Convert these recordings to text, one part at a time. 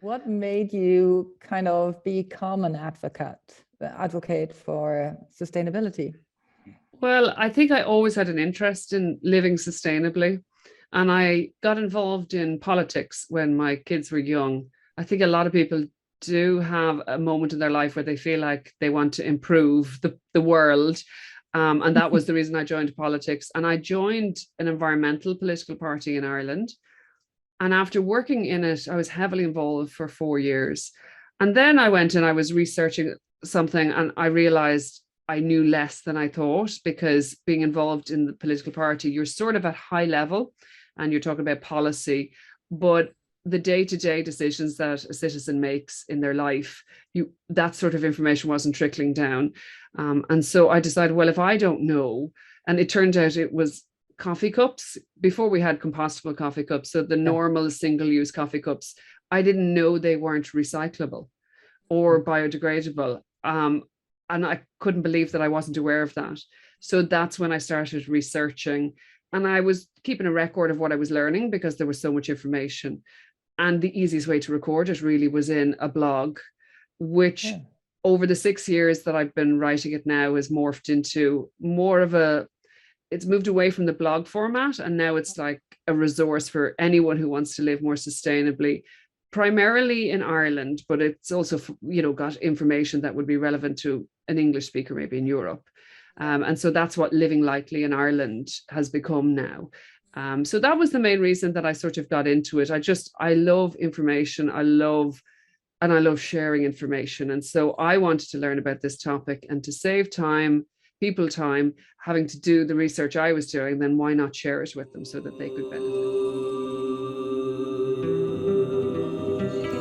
What made you kind of become an advocate for sustainability? Well, I think I always had an interest in living sustainably. And I got involved in politics when my kids were young. I think a lot of people do have a moment in their life where they feel like they want to improve the world. And that was the reason I joined politics. And I joined an environmental political party in Ireland. And after working in it, I was heavily involved for 4 years. And then I went and I was researching something and I realized I knew less than I thought, because being involved in the political party, you're sort of at high level and you're talking about policy, but the day-to-day decisions that a citizen makes in their life, that sort of information wasn't trickling down. And so I decided, well, if I don't know, and it turned out it was coffee cups. Before we had compostable coffee cups, so the normal single-use coffee cups, I didn't know they weren't recyclable or biodegradable. And I couldn't believe that I wasn't aware of that. So that's when I started researching, and I was keeping a record of what I was learning because there was so much information. And the easiest way to record it really was in a blog, which over the 6 years that I've been writing it now has morphed into more of it's moved away from the blog format, and now it's like a resource for anyone who wants to live more sustainably, primarily in Ireland, but it's also, got information that would be relevant to an English speaker, maybe in Europe. And so that's what Living Lightly in Ireland has become now. So that was the main reason that I sort of got into it. I love information. I love sharing information. And so I wanted to learn about this topic, and to save people time having to do the research I was doing, then why not share it with them so that they could benefit?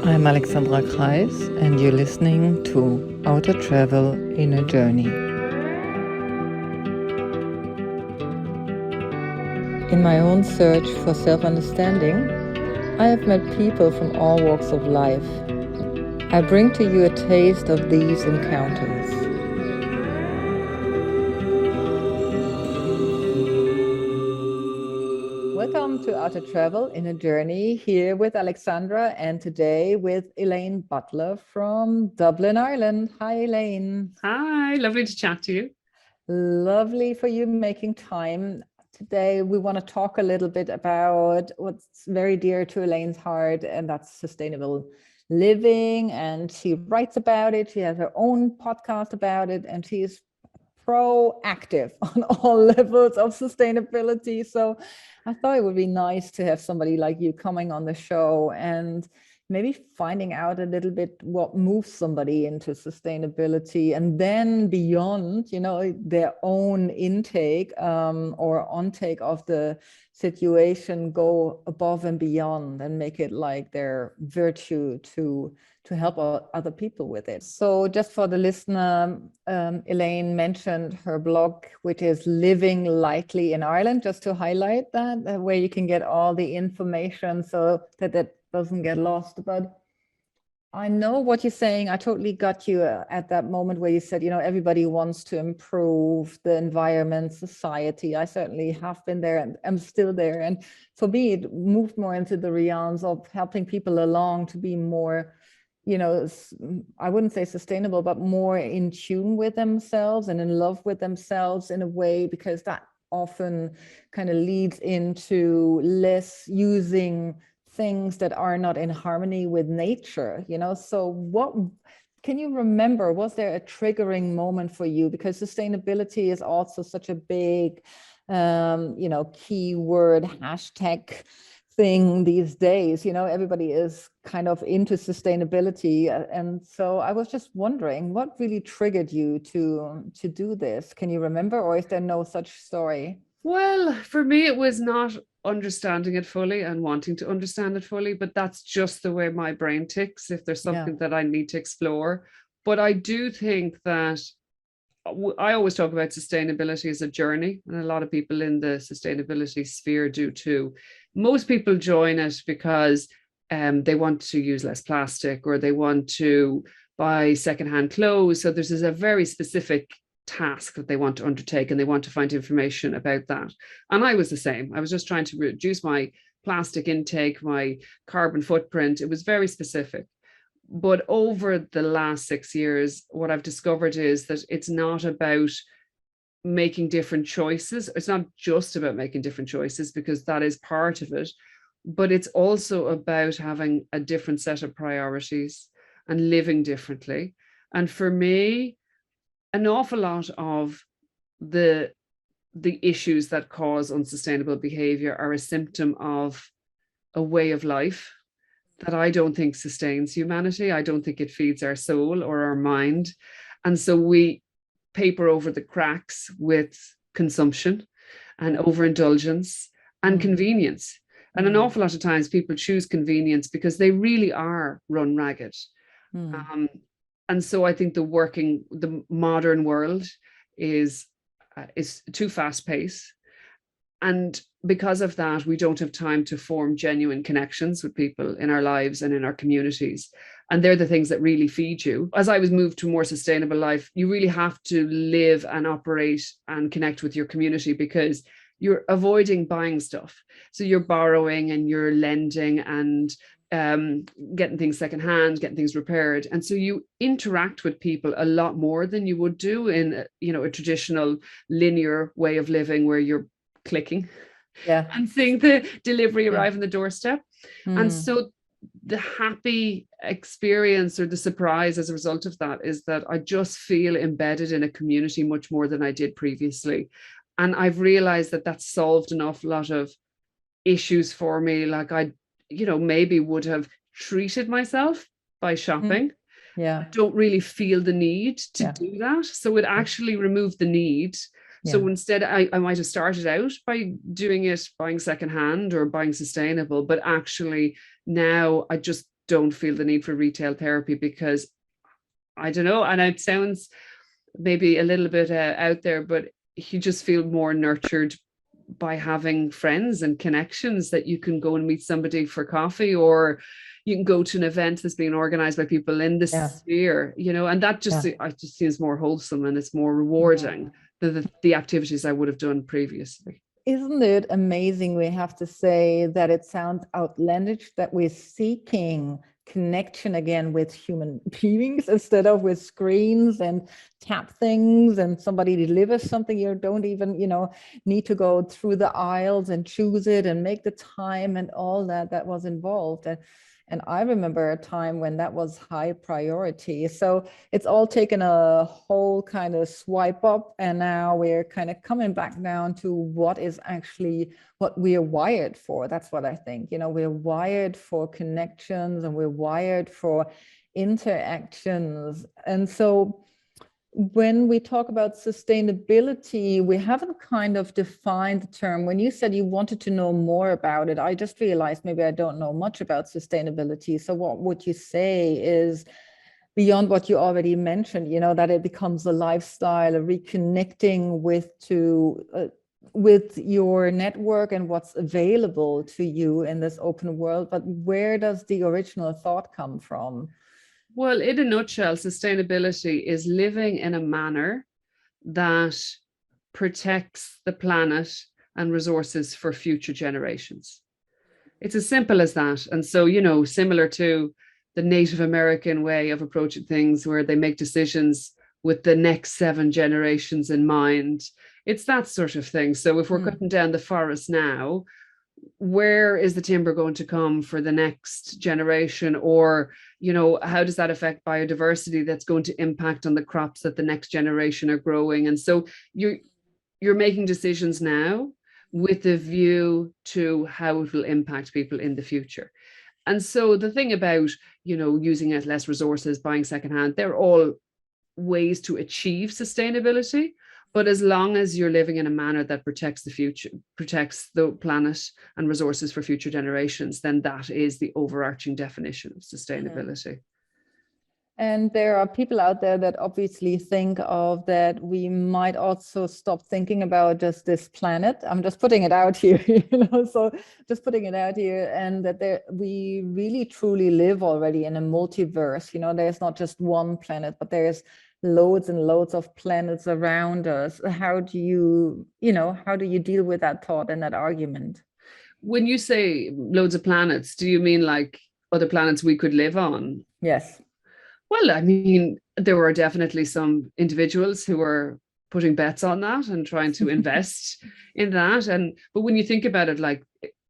I'm Alexandra Kreis, and you're listening to Outer Travel Inner Journey. In my own search for self-understanding, I have met people from all walks of life. I bring to you a taste of these encounters. Welcome to Outer Travel in a Journey, here with Alexandra, and today with Elaine Butler from Dublin, Ireland. Hi, Elaine. Hi, lovely to chat to you. Lovely for you making time. Today we want to talk a little bit about what's very dear to Elaine's heart, and that's sustainable living. And she writes about it. She has her own podcast about it, and she's proactive on all levels of sustainability. So I thought it would be nice to have somebody like you coming on the show and maybe finding out a little bit what moves somebody into sustainability, and then beyond, their own intake or ontake of the situation, go above and beyond and make it like their virtue to help other people with it. So just for the listener, Elaine mentioned her blog, which is Living Lightly in Ireland, just to highlight that, where you can get all the information so that doesn't get lost. But I know what you're saying. I totally got you at that moment where you said, everybody wants to improve the environment, society. I certainly have been there and am still there. And for me, it moved more into the realms of helping people along to be more, I wouldn't say sustainable, but more in tune with themselves and in love with themselves in a way, because that often kind of leads into less using things that are not in harmony with nature, So what can you remember? Was there a triggering moment for you? Because sustainability is also such a big, keyword, hashtag thing these days. Everybody is kind of into sustainability. And so I was just wondering, what really triggered you to do this? Can you remember, or is there no such story? Well, for me, it was not understanding it fully and wanting to understand it fully, but that's just the way my brain ticks if there's something that I need to explore. But I do think that I always talk about sustainability as a journey, and a lot of people in the sustainability sphere do too. Most people join it because they want to use less plastic, or they want to buy secondhand clothes. So there's a very specific task that they want to undertake, and they want to find information about that. And I was the same. I was just trying to reduce my plastic intake, my carbon footprint. It was very specific. But over the last 6 years, what I've discovered is that it's not about making different choices. It's not just about making different choices, because that is part of it, but it's also about having a different set of priorities and living differently. And for me, an awful lot of the issues that cause unsustainable behavior are a symptom of a way of life that I don't think sustains humanity. I don't think it feeds our soul or our mind. And so we paper over the cracks with consumption and overindulgence and convenience. And an awful lot of times people choose convenience because they really are run ragged. And so I think the modern world is too fast paced. And because of that, we don't have time to form genuine connections with people in our lives and in our communities. And they're the things that really feed you. As I was moved to a more sustainable life, you really have to live and operate and connect with your community, because you're avoiding buying stuff. So you're borrowing and you're lending and getting things secondhand, getting things repaired. And so you interact with people a lot more than you would do in, a traditional linear way of living where you're clicking and seeing the delivery arrive on the doorstep. And so the happy experience or the surprise as a result of that is that I just feel embedded in a community much more than I did previously. And I've realized that that's solved an awful lot of issues for me. Like I, maybe would have treated myself by shopping. I don't really feel the need to do that. So it actually removed the need. So instead, I might have started out by doing it, buying secondhand or buying sustainable, but actually now I just don't feel the need for retail therapy, because I don't know, and it sounds maybe a little bit out there, but you just feel more nurtured by having friends and connections that you can go and meet somebody for coffee, or you can go to an event that's being organized by people in this sphere, and that just seems more wholesome and it's more rewarding than the activities I would have done previously. Isn't it amazing? We have to say that it sounds outlandish that we're seeking connection again with human beings instead of with screens and tap things and somebody delivers something. You don't even, need to go through the aisles and choose it and make the time and all that was involved. And I remember a time when that was high priority. So it's all taken a whole kind of swipe up. And now we're kind of coming back down to what is actually what we are wired for. That's what I think. We're wired for connections and we're wired for interactions. And so when we talk about sustainability, we haven't kind of defined the term. When you said you wanted to know more about it, I just realized maybe I don't know much about sustainability. So what would you say is beyond what you already mentioned, that it becomes a lifestyle, a reconnecting with your network and what's available to you in this open world? But where does the original thought come from? Well, in a nutshell, sustainability is living in a manner that protects the planet and resources for future generations. It's as simple as that. And so, similar to the Native American way of approaching things, where they make decisions with the next 7 generations in mind, it's that sort of thing. So if we're cutting down the forest now, where is the timber going to come for the next generation? Or, how does that affect biodiversity that's going to impact on the crops that the next generation are growing? And so you're making decisions now with a view to how it will impact people in the future. And so the thing about, using less resources, buying secondhand, they're all ways to achieve sustainability. But as long as you're living in a manner that protects the future, protects the planet and resources for future generations, then that is the overarching definition of sustainability. And there are people out there that obviously think of that we might also stop thinking about just this planet. I'm just putting it out here, so just putting it out here, and that we really truly live already in a multiverse. There's not just one planet, but there's loads and loads of planets around us. How do you deal with that thought and that argument? when you say loads of planets, do you mean like other planets we could live on? Yes. Well, I mean, there were definitely some individuals who were putting bets on that and trying to invest in that. And but when you think about it, like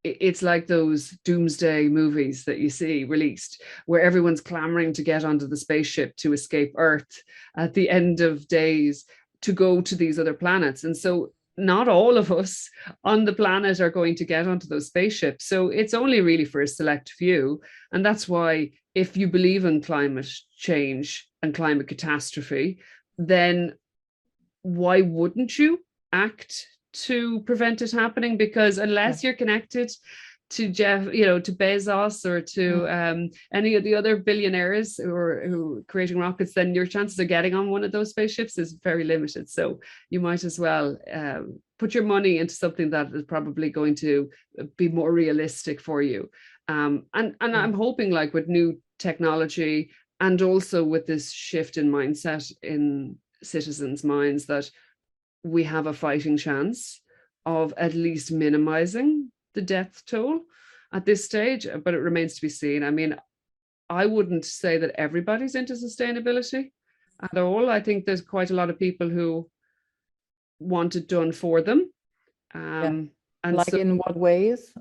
it's like those doomsday movies that you see released, where everyone's clamoring to get onto the spaceship to escape Earth at the end of days to go to these other planets. And so not all of us on the planet are going to get onto those spaceships. So it's only really for a select few. And that's why if you believe in climate change and climate catastrophe, then why wouldn't you act to prevent it happening? Because unless you're connected to Jeff, to Bezos or to any of the other billionaires who are creating rockets, then your chances of getting on one of those spaceships is very limited. So you might as well put your money into something that is probably going to be more realistic for you. And I'm hoping, like with new technology and also with this shift in mindset in citizens' minds, that we have a fighting chance of at least minimizing the death toll at this stage, but it remains to be seen. I mean, I wouldn't say that everybody's into sustainability at all. I think there's quite a lot of people who want it done for them. And like so, in what ways?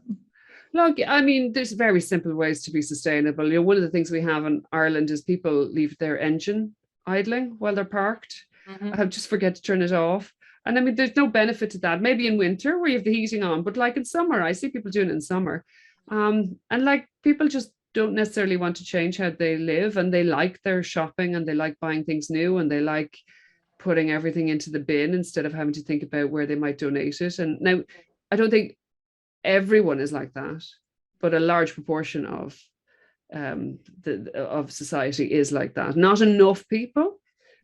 Look, I mean, there's very simple ways to be sustainable. One of the things we have in Ireland is people leave their engine idling while they're parked. Just forget to turn it off. And I mean, there's no benefit to that. Maybe in winter where you have the heating on, but like in summer, I see people doing it in summer. And like people just don't necessarily want to change how they live, and they like their shopping and they like buying things new and they like putting everything into the bin instead of having to think about where they might donate it. And now I don't think everyone is like that, but a large proportion of society is like that. Not enough people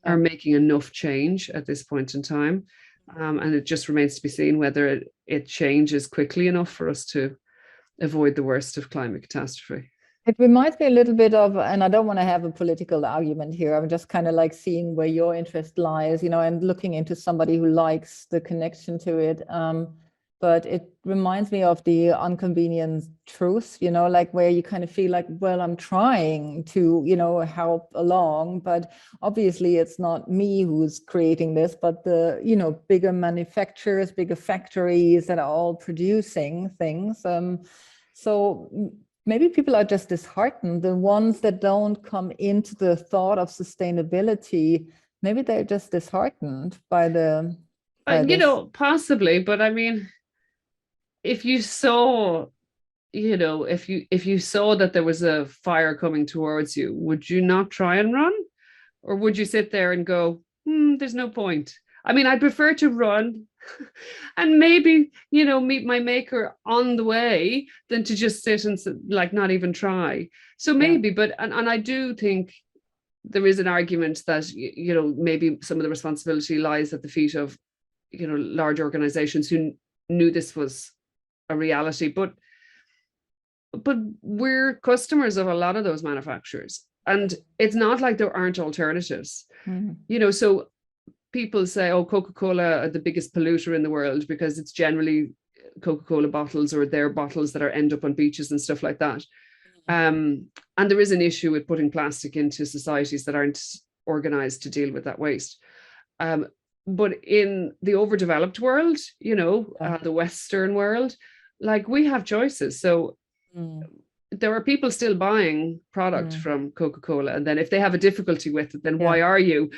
are making enough change at this point in time. And it just remains to be seen whether it changes quickly enough for us to avoid the worst of climate catastrophe. It reminds me a little bit of, and I don't want to have a political argument here, I'm just kind of like seeing where your interest lies, and looking into somebody who likes the connection to it. But it reminds me of the Unconvenient truth, like where you kind of feel like, well, I'm trying to, help along, but obviously it's not me who's creating this, but the, bigger manufacturers, bigger factories that are all producing things. So maybe people are just disheartened. The ones that don't come into the thought of sustainability, maybe they're just disheartened by the... Possibly, but I mean, if you saw, if you saw that there was a fire coming towards you, would you not try and run? Or would you sit there and go, there's no point? I mean, I prefer to run and maybe, meet my maker on the way than to just sit and like not even try. So maybe, but, and I do think there is an argument that, maybe some of the responsibility lies at the feet of, large organizations who knew this was a reality, but we're customers of a lot of those manufacturers, and it's not like there aren't alternatives. So people say, oh, Coca-Cola are the biggest polluter in the world because it's generally Coca-Cola bottles or their bottles that end up on beaches and stuff like that. And there is an issue with putting plastic into societies that aren't organized to deal with that waste. But in the overdeveloped world, the Western world, like we have choices. So there are people still buying product from Coca-Cola, and then if they have a difficulty with it, then why are you?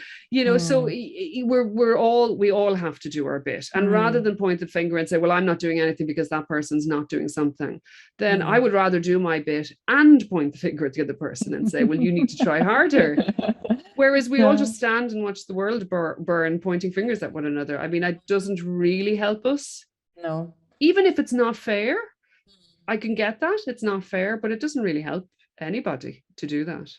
So we all have to do our bit. And rather than point the finger and say, well, I'm not doing anything because that person's not doing something, then I would rather do my bit and point the finger at the other person and say, well, you need to try harder. Whereas we all just stand and watch the world burn, pointing fingers at one another. I mean, it doesn't really help us. No. Even if it's not fair, I can get that. It's not fair, but it doesn't really help anybody to do that.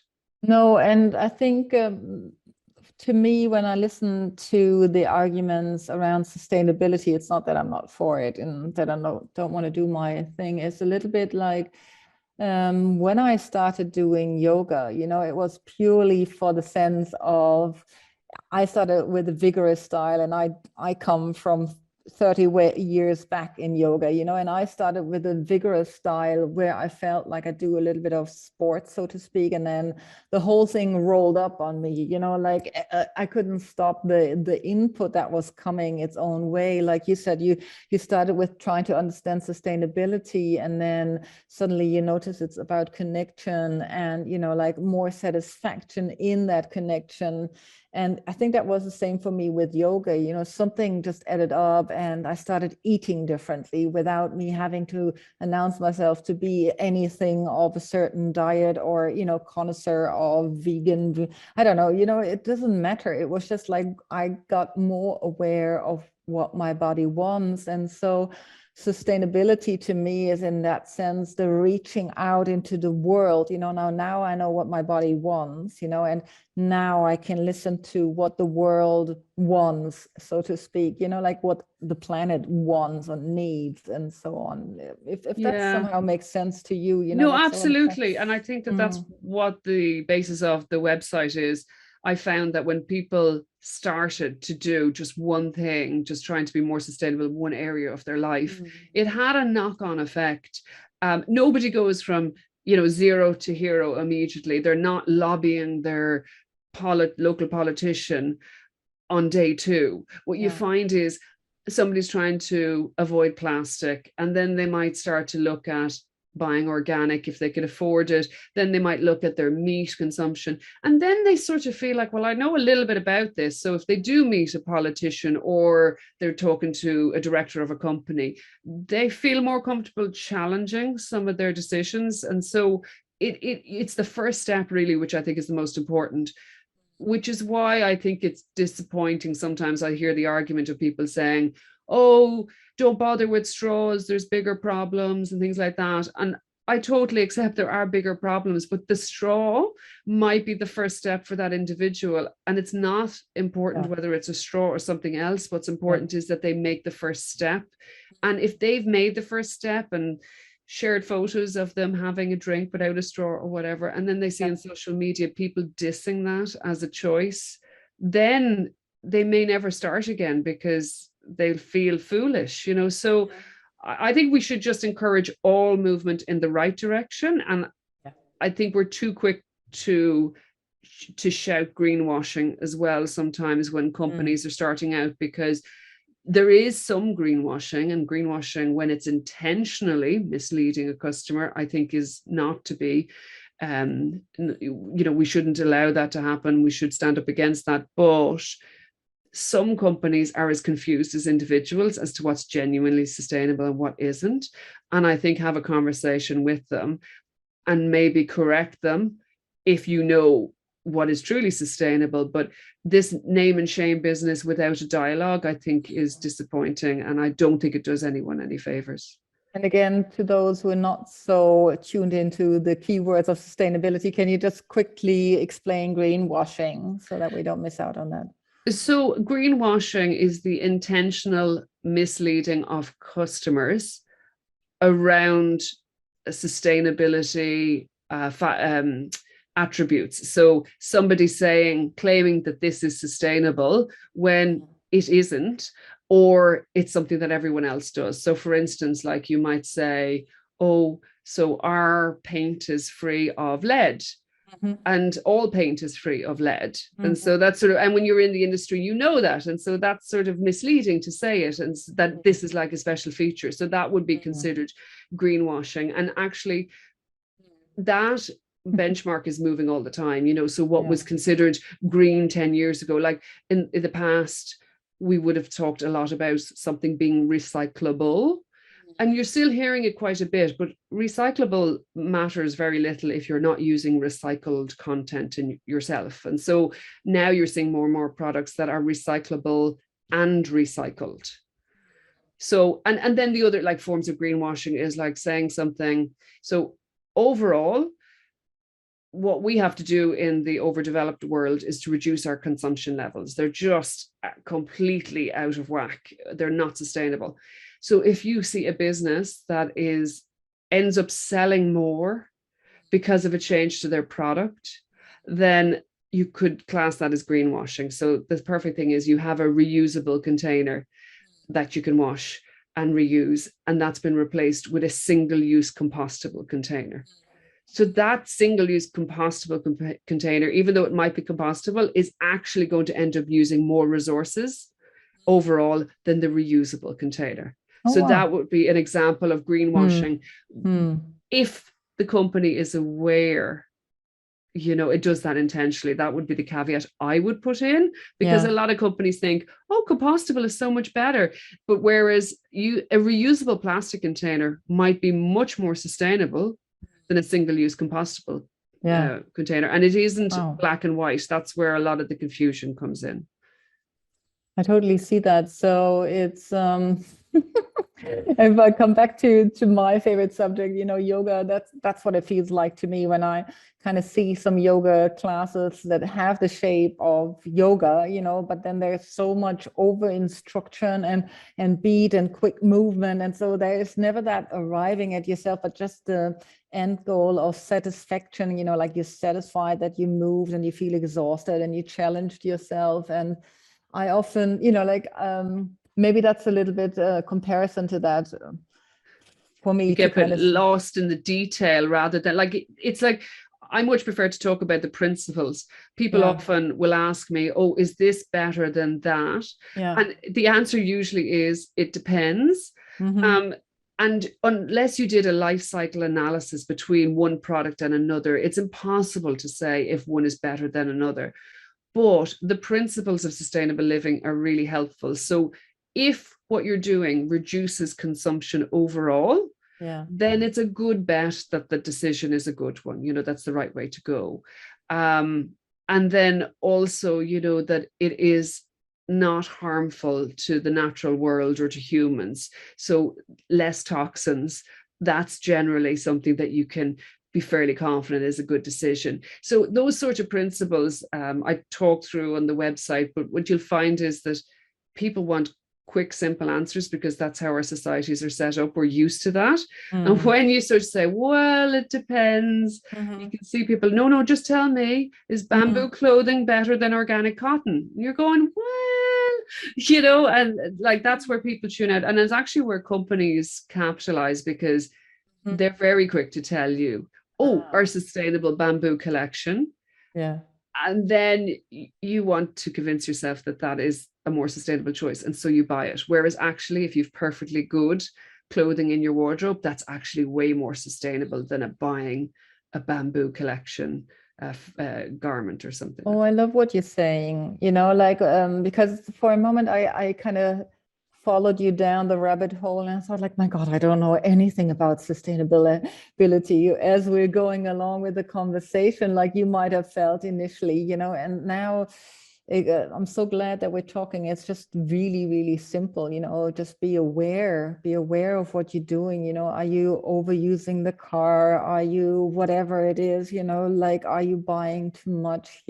No, and I think to me, when I listen to the arguments around sustainability, it's not that I'm not for it and that I don't want to do my thing. It's a little bit like when I started doing yoga, it was purely for the sense of, I started with a vigorous style, and I come from 30 years back in yoga, you know, and I started with a vigorous style where I felt like I do a little bit of sports, so to speak, and then the whole thing rolled up on me, you know, like I couldn't stop the input that was coming its own way. Like you said, you started with trying to understand sustainability, and then suddenly you notice it's about connection and, you know, like more satisfaction in that connection. And I think that was the same for me with yoga, you know, something just added up and I started eating differently without me having to announce myself to be anything of a certain diet or, you know, connoisseur of vegan. I don't know, you know, it doesn't matter. It was just like I got more aware of what my body wants. And so sustainability to me is in that sense the reaching out into the world, you know. Now I know what my body wants, you know, and now I can listen to what the world wants, so to speak, you know, like what the planet wants or needs and so on. If that Yeah. somehow makes sense to you, you know, No, that's all I'm saying. absolutely. And I think that that's what the basis of the website is. I found that when people started to do just one thing, just trying to be more sustainable in one area of their life, it had a knock-on effect. Nobody goes from, you know, zero to hero immediately. They're not lobbying their local politician on day two. What you find is somebody's trying to avoid plastic, and then they might start to look at buying organic if they can afford it. Then they might look at their meat consumption, and then they sort of feel like, well, I know a little bit about this, so if they do meet a politician or they're talking to a director of a company, they feel more comfortable challenging some of their decisions. And so it's the first step really, which I think is the most important, which is why I think it's disappointing. Sometimes I hear the argument of people saying, oh, don't bother with straws, there's bigger problems and things like that. And I totally accept there are bigger problems, but the straw might be the first step for that individual. And it's not important whether it's a straw or something else. What's important is that they make the first step. And if they've made the first step and shared photos of them having a drink without a straw or whatever, and then they see on social media people dissing that as a choice, then they may never start again because they'll feel foolish, you know. So I think we should just encourage all movement in the right direction. And I think we're too quick to shout greenwashing as well sometimes when companies are starting out, because there is some greenwashing, and greenwashing when it's intentionally misleading a customer, I think is not to be. You know, we shouldn't allow that to happen. We should stand up against that. But some companies are as confused as individuals as to what's genuinely sustainable and what isn't. And I think have a conversation with them and maybe correct them if you know what is truly sustainable. But this name and shame business without a dialogue, I think, is disappointing, and I don't think it does anyone any favors. And again, to those who are not so tuned into the keywords of sustainability, can you just quickly explain greenwashing so that we don't miss out on that? So greenwashing is the intentional misleading of customers around sustainability attributes. So somebody claiming that this is sustainable when it isn't, or it's something that everyone else does. So for instance, like you might say, oh, so our paint is free of lead. And all paint is free of lead. And so that's sort of, and when you're in the industry, you know that. And so that's sort of misleading to say it, and that this is like a special feature. So that would be considered greenwashing. And actually, that benchmark is moving all the time, you know. So what was considered green 10 years ago, like in the past, we would have talked a lot about something being recyclable. And you're still hearing it quite a bit, but recyclable matters very little if you're not using recycled content in yourself. And so now you're seeing more and more products that are recyclable and recycled. So, and then the other like forms of greenwashing is like saying something. So overall, what we have to do in the overdeveloped world is to reduce our consumption levels. They're just completely out of whack. They're not sustainable. So if you see a business that ends up selling more because of a change to their product, then you could class that as greenwashing. So the perfect thing is you have a reusable container. that you can wash and reuse, and that's been replaced with a single-use compostable container. So that single-use compostable container, even though it might be compostable, is actually going to end up using more resources overall than the reusable container. Oh, So wow. that would be an example of greenwashing. If the company is aware, it does that intentionally, that would be the caveat I would put in, because a lot of companies think, oh, compostable is so much better. But whereas a reusable plastic container might be much more sustainable than a single-use compostable container. And it isn't black and white. That's where a lot of the confusion comes in. I totally see that. So it's if I come back to my favorite subject, yoga, that's what it feels like to me when I kind of see some yoga classes that have the shape of yoga, but then there's so much over instruction and beat and quick movement. And so there's never that arriving at yourself, but just the end goal of satisfaction, like you're satisfied that you moved and you feel exhausted and you challenged yourself. And I often, maybe that's a little bit comparison to that for me. You get lost in the detail rather than it's like, I much prefer to talk about the principles. People often will ask me, oh, is this better than that? And the answer usually is, it depends. And unless you did a life cycle analysis between one product and another, it's impossible to say if one is better than another. But the principles of sustainable living are really helpful. So if what you're doing reduces consumption overall, then it's a good bet that the decision is a good one. That's the right way to go. And then also, that it is not harmful to the natural world or to humans. So less toxins, that's generally something that you can be fairly confident is a good decision. So those sorts of principles I talk through on the website, but what you'll find is that people want quick, simple answers because that's how our societies are set up. We're used to that. And when you sort of say, well, it depends, you can see people, no, just tell me, is bamboo clothing better than organic cotton? And you're going, well, and that's where people tune out. And it's actually where companies capitalize, because they're very quick to tell you, our sustainable bamboo collection. And then you want to convince yourself that that is a more sustainable choice. And so you buy it. Whereas actually, if you've perfectly good clothing in your wardrobe, that's actually way more sustainable than buying a bamboo collection garment or something. Oh, I love what you're saying, because for a moment I kind of followed you down the rabbit hole and I thought, like, my God, I don't know anything about sustainability as we're going along with the conversation, like you might have felt initially, and now I'm so glad that we're talking. It's just really, really simple, just be aware of what you're doing. Are you overusing the car? Are you, whatever it is, are you buying too much?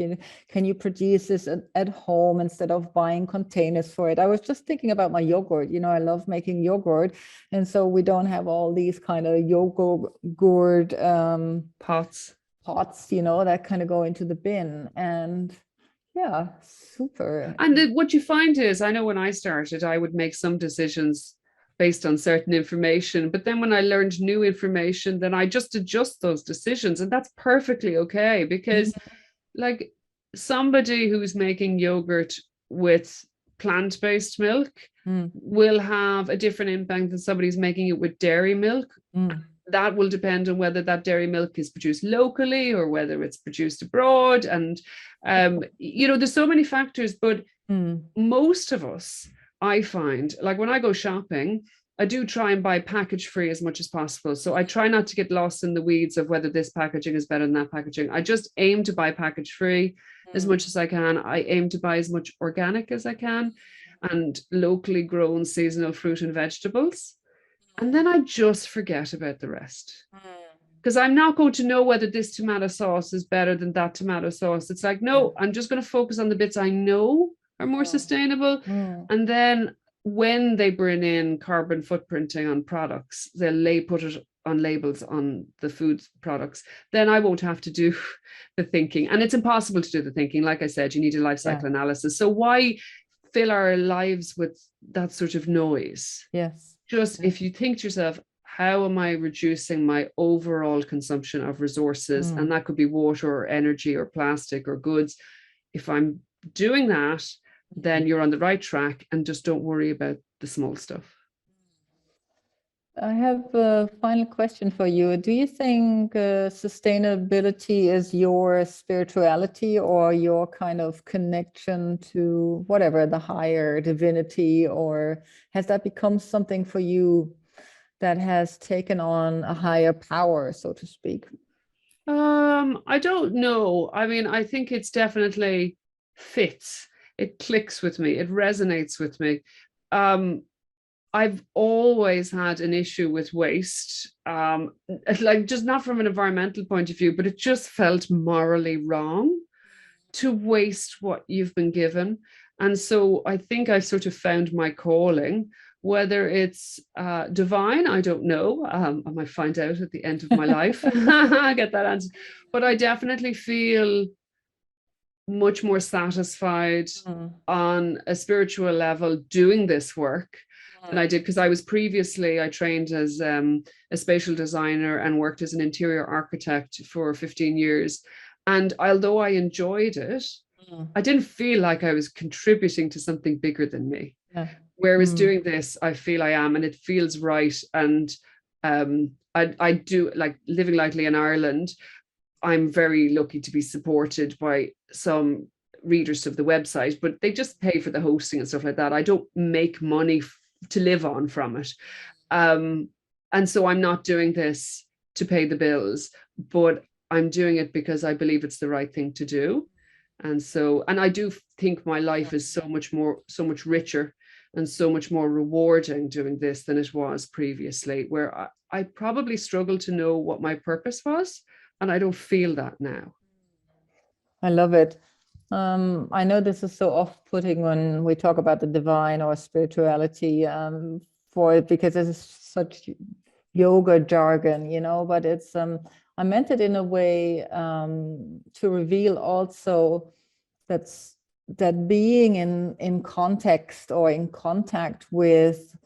Can you produce this at home instead of buying containers for it? I was just thinking about my yogurt. I love making yogurt. And so we don't have all these kind of yogurt pots, that kind of go into the bin. And yeah, super. And what you find is, I know when I started, I would make some decisions based on certain information, but then when I learned new information, then I just adjust those decisions, and that's perfectly okay, because like somebody who's making yogurt with plant-based milk will have a different impact than somebody who's making it with dairy milk. That will depend on whether that dairy milk is produced locally or whether it's produced abroad. And, there's so many factors, but most of us, I find, like when I go shopping, I do try and buy package free as much as possible. So I try not to get lost in the weeds of whether this packaging is better than that packaging. I just aim to buy package free as much as I can. I aim to buy as much organic as I can and locally grown seasonal fruit and vegetables. And then I just forget about the rest. Because I'm not going to know whether this tomato sauce is better than that tomato sauce. It's like, no, I'm just going to focus on the bits I know are more sustainable. And then when they bring in carbon footprinting on products, they'll put it on labels on the food products, then I won't have to do the thinking. And it's impossible to do the thinking. Like I said, you need a life cycle analysis. So why fill our lives with that sort of noise. Yes. Just if you think to yourself, how am I reducing my overall consumption of resources? And that could be water or energy or plastic or goods. If I'm doing that, then you're on the right track, and just don't worry about the small stuff. I have a final question for you. Do you think sustainability is your spirituality or your kind of connection to whatever, the higher divinity, or has that become something for you that has taken on a higher power, so to speak? I don't know. I mean, I think it's definitely fits. It clicks with me. It resonates with me. I've always had an issue with waste, like just not from an environmental point of view, but it just felt morally wrong to waste what you've been given. And so I think I've sort of found my calling, whether it's divine, I don't know. I might find out at the end of my life. I get that answer. But I definitely feel much more satisfied on a spiritual level doing this work than I did, because I trained as a spatial designer and worked as an interior architect for 15 years. And although I enjoyed it, I didn't feel like I was contributing to something bigger than me. Yeah. Whereas doing this, I feel I am, and it feels right. And I do, like, living lightly in Ireland, I'm very lucky to be supported by some readers of the website, but they just pay for the hosting and stuff like that. I don't make money to live on from it. And so I'm not doing this to pay the bills, but I'm doing it because I believe it's the right thing to do. And so, and I do think my life is so much richer and so much more rewarding doing this than it was previously, where I probably struggled to know what my purpose was. And I don't feel that now. I love it. I know this is so off-putting when we talk about the divine or spirituality, for it, because it's such yoga jargon, but it's I meant it in a way to reveal also that being in context or in contact with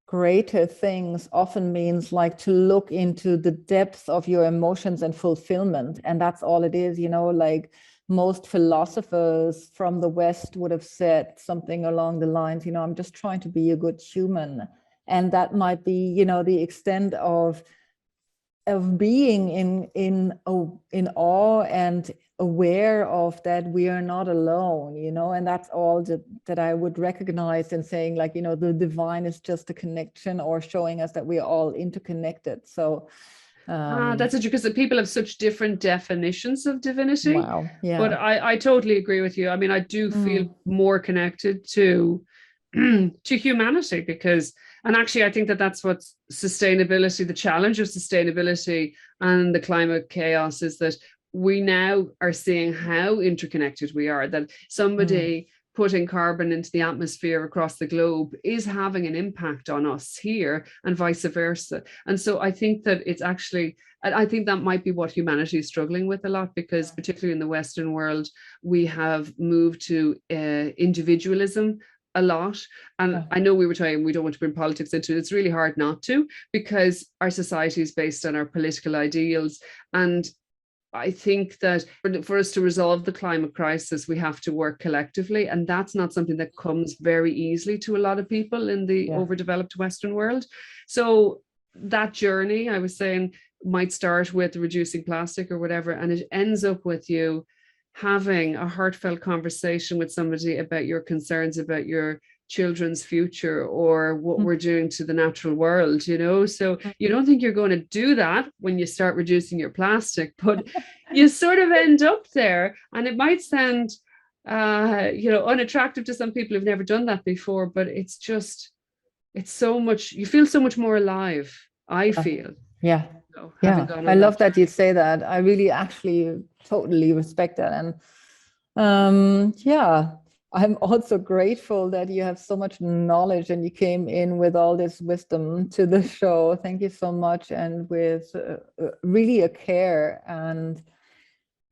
greater things often means like to look into the depth of your emotions and fulfillment. And that's all it is, like most philosophers from the West would have said something along the lines, I'm just trying to be a good human. And that might be, the extent of being in awe and aware of that we are not alone, and that's all that I would recognize in saying, like, the divine is just a connection, or showing us that we are all interconnected. So that's it, because people have such different definitions of divinity. Wow. Yeah. But I totally agree with you. I mean, I do feel more connected to humanity, because, and actually I think that that's what sustainability, the challenge of sustainability and the climate chaos, is that we now are seeing how interconnected we are, that somebody putting carbon into the atmosphere across the globe is having an impact on us here, and vice versa. And so I think that it's actually, I think that might be what humanity is struggling with a lot, because particularly in the Western world, we have moved to individualism a lot. And I know we were talking, we don't want to bring politics into it. It's really hard not to, because our society is based on our political ideals. And I think that for us to resolve the climate crisis, we have to work collectively. And that's not something that comes very easily to a lot of people in the overdeveloped Western world. So that journey, I was saying, might start with reducing plastic or whatever, and it ends up with you having a heartfelt conversation with somebody about your concerns about your children's future, or what we're doing to the natural world, so you don't think you're going to do that when you start reducing your plastic, but you sort of end up there. And it might sound unattractive to some people who've never done that before, but it's so much, you feel so much more alive, I feel. Yeah. I love that you say that. I really actually totally respect that. And I'm also grateful that you have so much knowledge and you came in with all this wisdom to the show. Thank you so much. And with really a care. And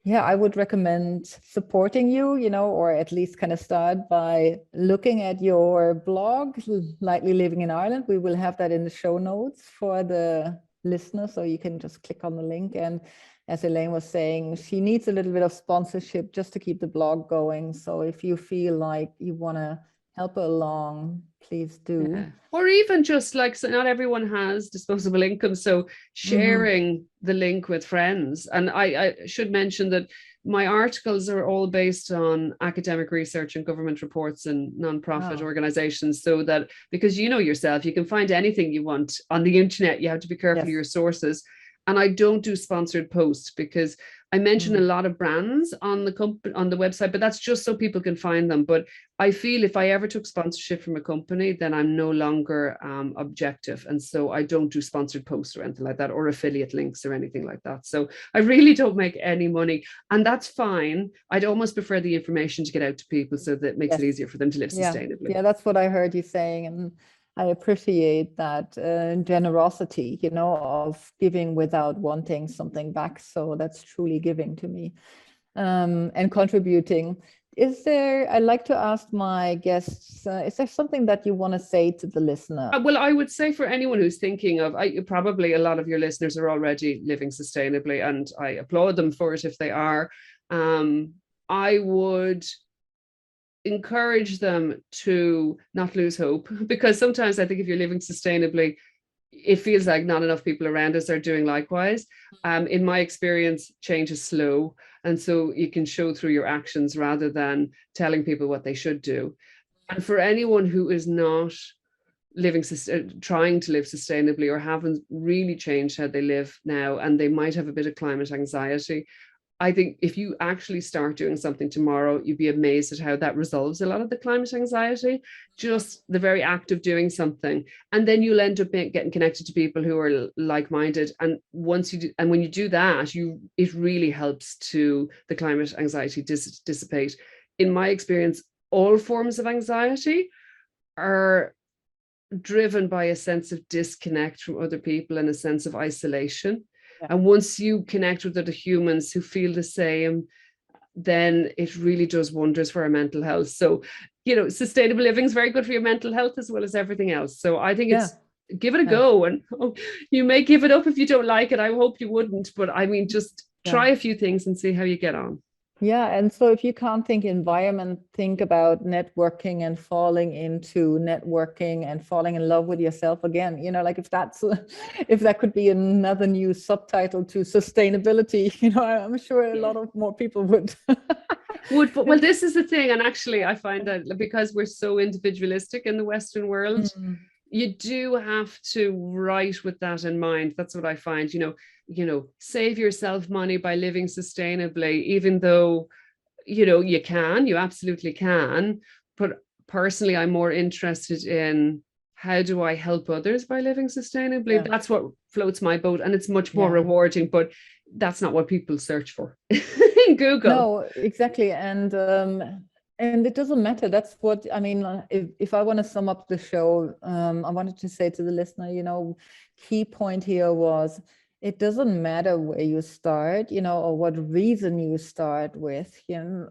Yeah, I would recommend supporting you, or at least kind of start by looking at your blog, Lightly Living in Ireland. We will have that in the show notes for the listener, so you can just click on the link. And as Elaine was saying, she needs a little bit of sponsorship just to keep the blog going. So if you feel like you want to help her along, please do. Yeah. Or even just like, so not everyone has disposable income, so sharing the link with friends. And I should mention that my articles are all based on academic research and government reports and nonprofit organizations, so that, because you know yourself, you can find anything you want on the internet. You have to be careful of your sources. And I don't do sponsored posts because I mention a lot of brands on the website, but that's just so people can find them. But I feel if I ever took sponsorship from a company, then I'm no longer objective. And so I don't do sponsored posts or anything like that, or affiliate links or anything like that. So I really don't make any money, and that's fine. I'd almost prefer the information to get out to people, so that it makes it easier for them to live sustainably. Yeah, that's what I heard you saying. And I appreciate that generosity, of giving without wanting something back. So that's truly giving to me, and contributing. I'd like to ask my guests, is there something that you want to say to the listener? Well, I would say for anyone who's thinking of, probably a lot of your listeners are already living sustainably, and I applaud them for it if they are. I would encourage them to not lose hope, because sometimes I think if you're living sustainably, it feels like not enough people around us are doing likewise. In my experience, change is slow, and so you can show through your actions rather than telling people what they should do. And for anyone who is not trying to live sustainably, or haven't really changed how they live now, and they might have a bit of climate anxiety, I think if you actually start doing something tomorrow, you'd be amazed at how that resolves a lot of the climate anxiety, just the very act of doing something. And then you'll end up getting connected to people who are like-minded. And once you do, and when you do that, it really helps to the climate anxiety dissipate. In my experience, all forms of anxiety are driven by a sense of disconnect from other people and a sense of isolation. And once you connect with other humans who feel the same, then it really does wonders for our mental health. So, sustainable living is very good for your mental health as well as everything else. So I think give it a go. And you may give it up if you don't like it. I hope you wouldn't, but I mean, just try a few things and see how you get on. Yeah, and so if you can't think environment, think about networking and falling into networking and falling in love with yourself again. Like if that could be another new subtitle to sustainability, I'm sure a lot of more people would. Well, this is the thing, and actually, I find that because we're so individualistic in the Western world, you do have to write with that in mind. That's what I find. Save yourself money by living sustainably, even though you absolutely can. But personally, I'm more interested in, how do I help others by living sustainably? That's what floats my boat, and it's much more rewarding. But that's not what people search for in Google. No, exactly. And it doesn't matter. That's what I mean. If I want to sum up the show, I wanted to say to the listener, key point here was, it doesn't matter where you start, or what reason you start with,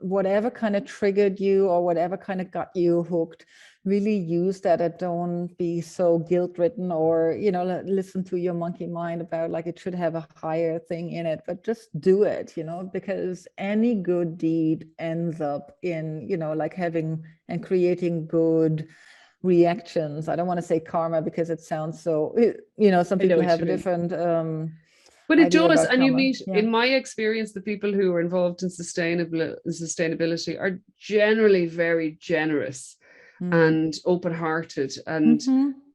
whatever kind of triggered you or whatever kind of got you hooked, really use that, and don't be so guilt-ridden, or, listen to your monkey mind about like it should have a higher thing in it, but just do it, because any good deed ends up in, like having and creating good reactions. I don't want to say karma because it sounds so, some people have a different but it does. And you meet, in my experience, the people who are involved in sustainability are generally very generous and open-hearted, and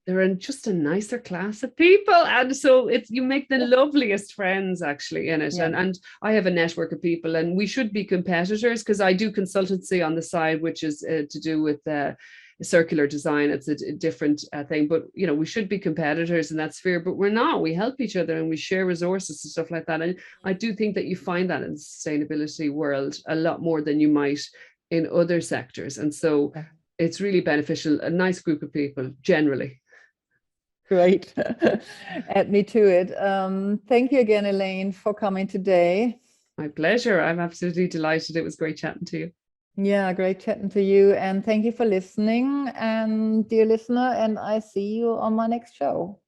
they're in just a nicer class of people. And so you make the loveliest friends actually in it. And I have a network of people, and we should be competitors, because I do consultancy on the side, which is to do with circular design. It's a different thing, but we should be competitors in that sphere, but we're not. We help each other and we share resources and stuff like that. And I do think that you find that in the sustainability world a lot more than you might in other sectors. And so it's really beneficial. A nice group of people generally. Great. Add me to it. Thank you again, Elaine, for coming today. My pleasure. I'm absolutely delighted. It was great chatting to you. Yeah, great chatting to you. And thank you for listening, and dear listener, and I see you on my next show.